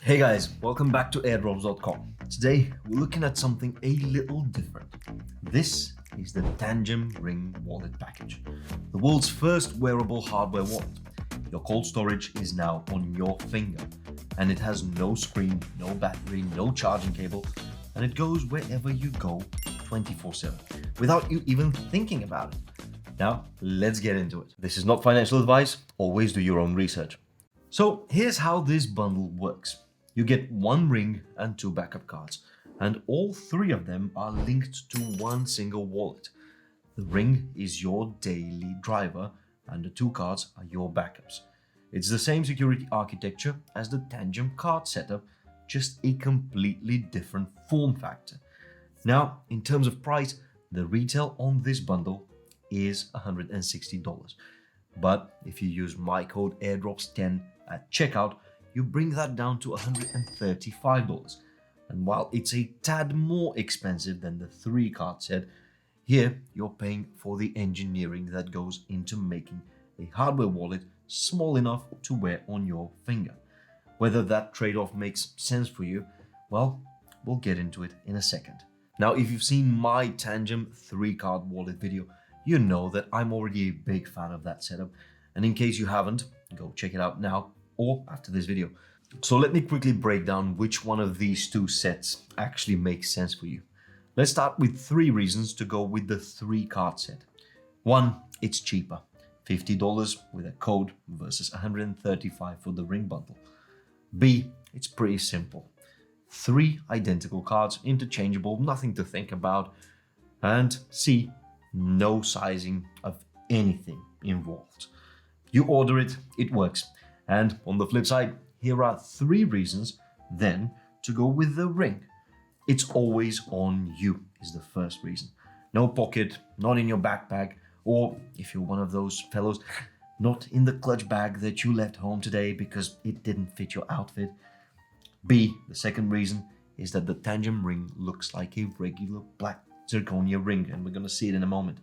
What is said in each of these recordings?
Hey guys, welcome back to airdrops.com. Today we're looking at something a little different. This is the Tangem Ring wallet package, the world's first wearable hardware wallet. Your cold storage is now on your finger, and it has no screen, no battery, no charging cable, and it goes wherever you go 24/7 without you even thinking about it. Now, let's get into it. This is not financial advice, always do your own research. So here's how this bundle works. You get one ring and two backup cards, and all three of them are linked to one single wallet. The ring is your daily driver, and the two cards are your backups. It's the same security architecture as the Tangem card setup, just a completely different form factor. Now, in terms of price, the retail on this bundle is $160. But if you use my code airdrops10 at checkout, you bring that down to $135. And while it's a tad more expensive than the 3-card set, here you're paying for the engineering that goes into making a hardware wallet small enough to wear on your finger. Whether that trade-off makes sense for you, well, we'll get into it in a second. Now, if you've seen my Tangem 3-card wallet video, you know that I'm already a big fan of that setup. And in case you haven't, go check it out now or after this video. So let me quickly break down which one of these two sets actually makes sense for you. Let's start with 3 reasons to go with the 3-card set. 1, it's cheaper, $50 with a code versus $135 for the ring bundle. B, it's pretty simple. 3 identical cards, interchangeable, nothing to think about. And C, no sizing of anything involved. You order it, it works. And on the flip side, here are 3 reasons then to go with the ring. It's always on you is the first reason. No pocket, not in your backpack, or if you're one of those fellows, not in the clutch bag that you left home today because it didn't fit your outfit. B, the second reason, is that the Tangem ring looks like a regular black zirconia ring, and we're gonna see it in a moment.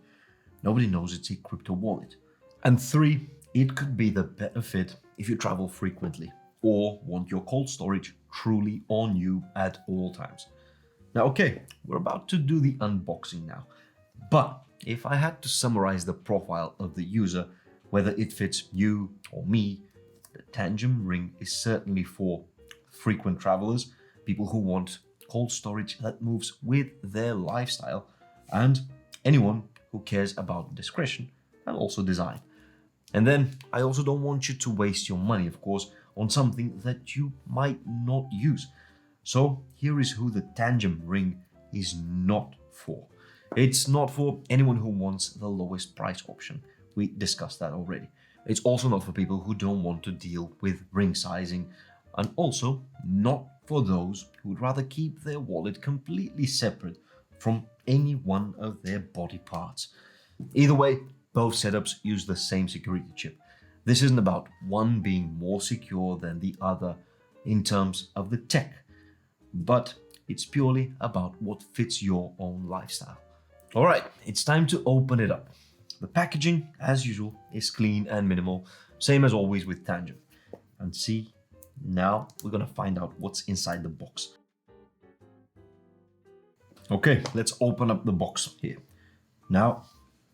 Nobody knows it's a crypto wallet. And 3, it could be the better fit if you travel frequently or want your cold storage truly on you at all times. Now, okay, we're about to do the unboxing now, but if I had to summarize the profile of the user, whether it fits you or me, the Tangem ring is certainly for frequent travelers, people who want cold storage that moves with their lifestyle, and anyone who cares about discretion and also design. And then I also don't want you to waste your money, of course, on something that you might not use. So here is who the Tangem ring is not for. It's not for anyone who wants the lowest price option. We discussed that already. It's also not for people who don't want to deal with ring sizing, and also not for those who would rather keep their wallet completely separate from any one of their body parts. Either way, both setups use the same security chip. This isn't about one being more secure than the other in terms of the tech, but it's purely about what fits your own lifestyle. All right, it's time to open it up. The packaging, as usual, is clean and minimal, same as always with Tangem. And see, now we're gonna find out what's inside the box. Okay, let's open up the box here. Now,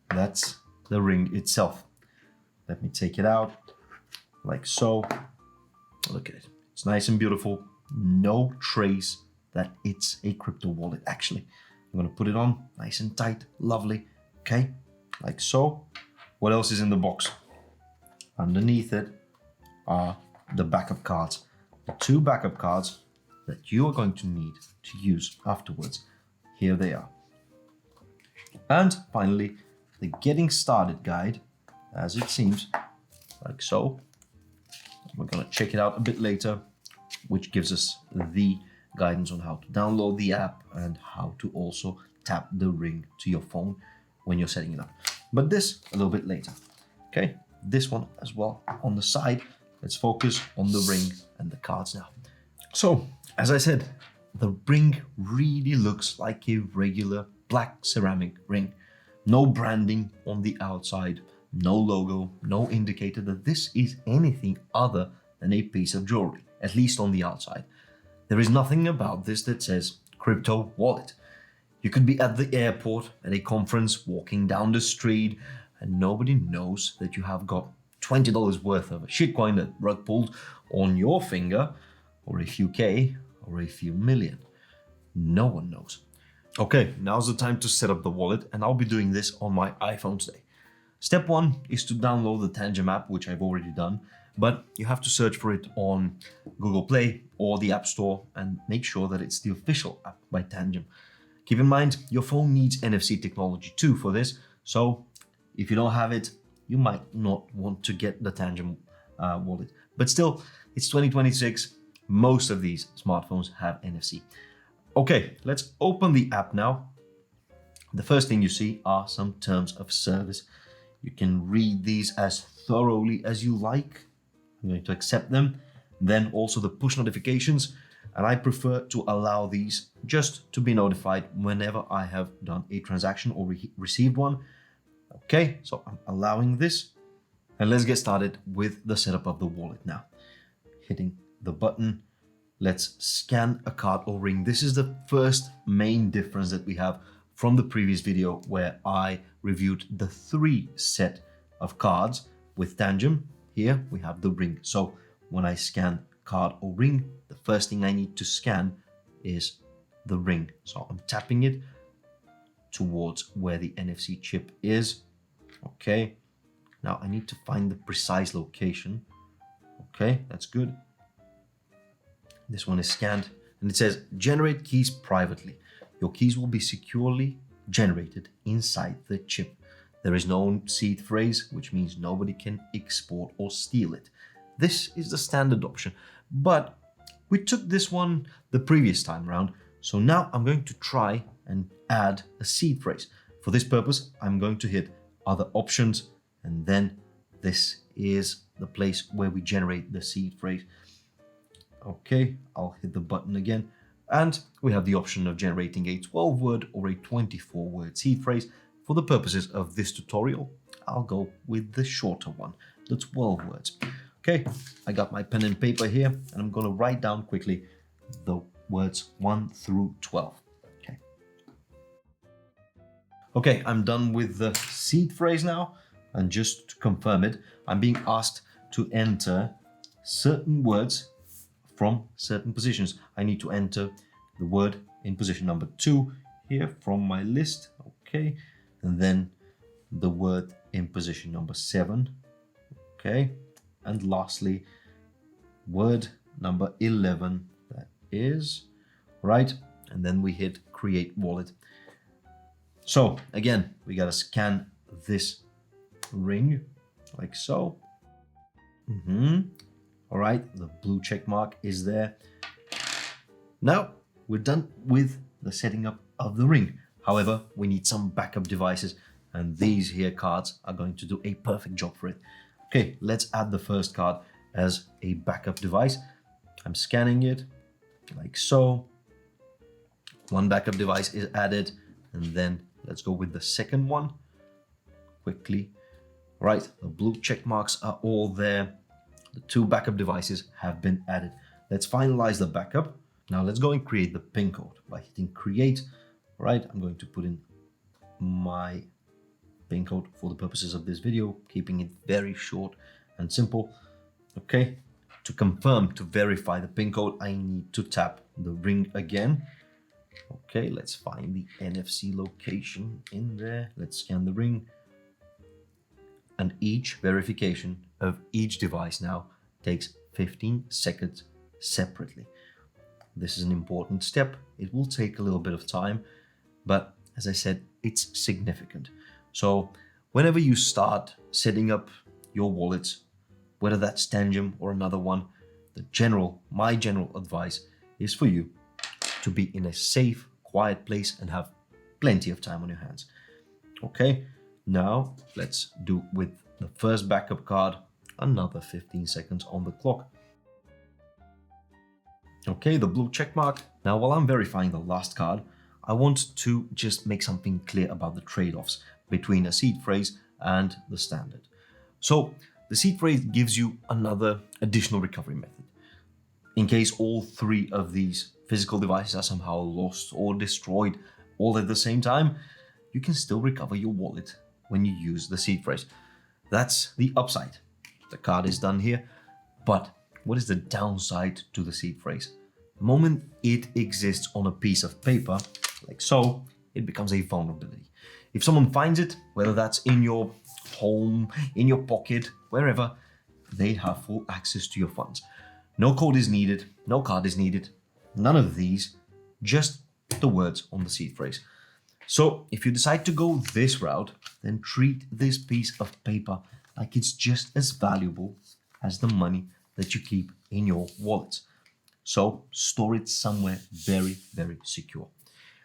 that's the ring itself. Let me take it out like so. Look at it. It's nice and beautiful. No trace that it's a crypto wallet. Actually, I'm gonna put it on nice and tight, lovely. Okay, like so. What else is in the box? Underneath it are the backup cards. The 2 backup cards that you are going to need to use afterwards. Here they are. And finally, the getting started guide, as it seems, like so. We're gonna check it out a bit later, which gives us the guidance on how to download the app and how to also tap the ring to your phone when you're setting it up. But this a little bit later. Okay, this one as well on the side. Let's focus on the ring and the cards now. So, as I said, the ring really looks like a regular black ceramic ring. No branding on the outside, no logo, no indicator that this is anything other than a piece of jewelry. at least on the outside. There is nothing about this that says crypto wallet. You could be at the airport, at a conference, walking down the street, and nobody knows that you have got $20 worth of a shitcoin that rug pulled on your finger, or a few K, or a few million. No one knows. Okay, now's the time to set up the wallet, and I'll be doing this on my iPhone today. Step 1 is to download the Tangem app, which I've already done, but you have to search for it on Google Play or the App Store and make sure that it's the official app by Tangem. Keep in mind, your phone needs NFC technology too for this, so if you don't have it, you might not want to get the Tangem wallet. But still, it's 2026. Most of these smartphones have NFC. Okay, let's open the app now. The first thing you see are some terms of service. You can read these as thoroughly as you like. I'm going to accept them. Then also the push notifications. And I prefer to allow these just to be notified whenever I have done a transaction or received one. Okay, so I'm allowing this. And let's get started with the setup of the wallet now. Hitting the button. Let's scan a card or ring. This is the first main difference that we have from the previous video where I reviewed the 3 set of cards with Tangem. Here we have the ring. So when I scan card or ring, the first thing I need to scan is the ring. So I'm tapping it towards where the NFC chip is. Okay. Now I need to find the precise location. Okay, that's good. This one is scanned and it says generate keys privately. Your keys will be securely generated inside the chip. There is no seed phrase, which means nobody can export or steal it. This is the standard option, but we took this one the previous time around. So now I'm going to try and add a seed phrase. For this purpose, I'm going to hit other options, and then this is the place where we generate the seed phrase. Okay, I'll hit the button again. And we have the option of generating a 12-word or a 24-word seed phrase. For the purposes of this tutorial, I'll go with the shorter one, the 12 words. Okay, I got my pen and paper here, and I'm going to write down quickly the words 1 through 12. Okay, I'm done with the seed phrase now. And just to confirm it, I'm being asked to enter certain words from certain positions. I need to enter the word in position number 2 here from my list. Okay, and then the word in position number 7. Okay, and lastly, word number 11. That is right. And then we hit create wallet. So again, we gotta scan this ring like so. All right, the blue check mark is there. Now we're done with the setting up of the ring. However, we need some backup devices, and these here cards are going to do a perfect job for it. Okay, let's add the first card as a backup device. I'm scanning it like so. One backup device is added, and then let's go with the second one quickly. Right, the blue check marks are all there. The 2 backup devices have been added. Let's finalize the backup. Now let's go and create the PIN code by hitting create. Right, I'm going to put in my PIN code for the purposes of this video, keeping it very short and simple. Okay, to confirm, to verify the PIN code, I need to tap the ring again. Okay, let's find the NFC location in there. Let's scan the ring. And each verification of each device now takes 15 seconds separately. This is an important step. It will take a little bit of time, but as I said, it's significant. So whenever you start setting up your wallets, whether that's Tangem or another one, my general advice is for you to be in a safe, quiet place and have plenty of time on your hands. Okay, now let's do with the first backup card, another 15 seconds on the clock. Okay, the blue check mark. Now, while I'm verifying the last card, I want to just make something clear about the trade-offs between a seed phrase and the standard. So the seed phrase gives you another additional recovery method. In case all three of these physical devices are somehow lost or destroyed all at the same time, you can still recover your wallet when you use the seed phrase. That's the upside. The card is done here, but what is the downside to the seed phrase? The moment it exists on a piece of paper, like so, it becomes a vulnerability. If someone finds it, whether that's in your home, in your pocket, wherever, they have full access to your funds. No code is needed, no card is needed, none of these, just the words on the seed phrase. So if you decide to go this route, then treat this piece of paper like it's just as valuable as the money that you keep in your wallet. So store it somewhere very, very secure.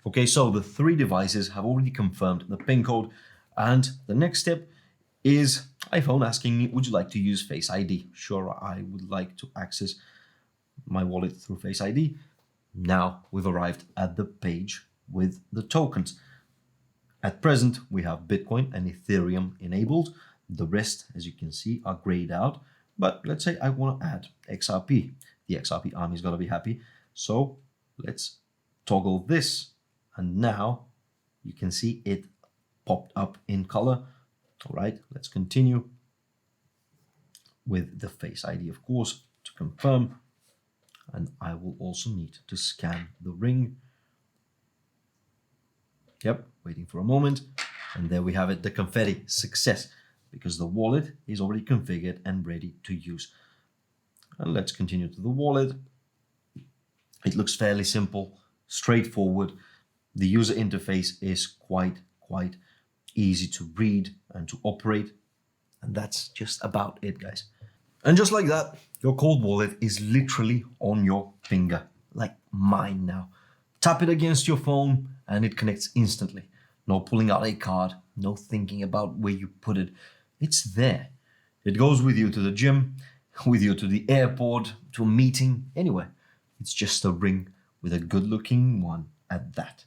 Okay, so the three devices have already confirmed the PIN code, and the next step is iPhone asking me, would you like to use Face ID? Sure, I would like to access my wallet through Face ID. Now we've arrived at the page with the tokens. At present, we have Bitcoin and Ethereum enabled. The rest, as you can see, are grayed out. But let's say I want to add XRP. The XRP army is going to be happy. So let's toggle this. And now you can see it popped up in color. All right, let's continue with the Face ID, of course, to confirm. And I will also need to scan the ring. Yep, waiting for a moment. And there we have it, the confetti, success, because the wallet is already configured and ready to use. And let's continue to the wallet. It looks fairly simple, straightforward. The user interface is quite easy to read and to operate. And that's just about it, guys. And just like that, your cold wallet is literally on your finger, like mine now. Tap it against your phone and it connects instantly. No pulling out a card, no thinking about where you put it. It's there. It goes with you to the gym, with you to the airport, to a meeting, anywhere. It's just a ring with a good-looking one at that.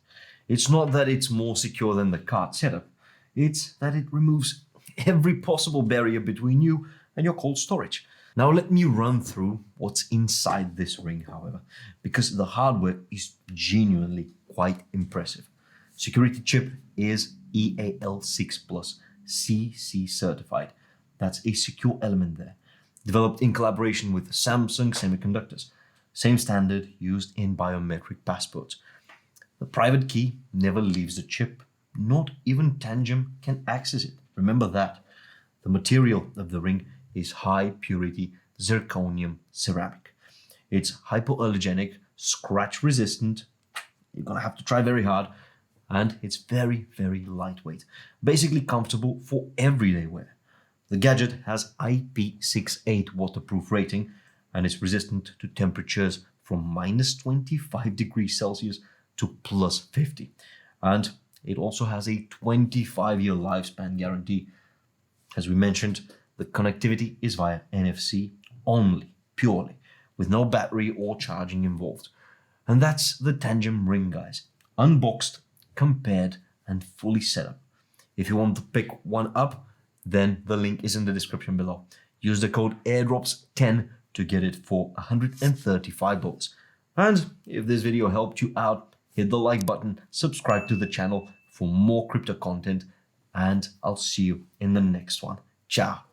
It's not that it's more secure than the card setup. It's that it removes every possible barrier between you and your cold storage. Now let me run through what's inside this ring, however, because the hardware is genuinely quite impressive. Security chip is EAL6+ CC certified. That's a secure element there. Developed in collaboration with Samsung Semiconductors. Same standard used in biometric passports. The private key never leaves the chip. Not even Tangem can access it. Remember that. The material of the ring is high purity zirconium ceramic. It's hypoallergenic, scratch resistant. You're gonna have to try very hard. And it's very, very lightweight. Basically comfortable for everyday wear. The gadget has IP68 waterproof rating and is resistant to temperatures from -25 degrees Celsius to +50. And it also has a 25-year lifespan guarantee. As we mentioned, the connectivity is via NFC only, purely, with no battery or charging involved. And that's the Tangem Ring, guys. Unboxed, compared, and fully set up. If you want to pick one up, then the link is in the description below. Use the code airdrops10 to get it for $135. And if this video helped you out, hit the like button, subscribe to the channel for more crypto content, and I'll see you in the next one. Ciao.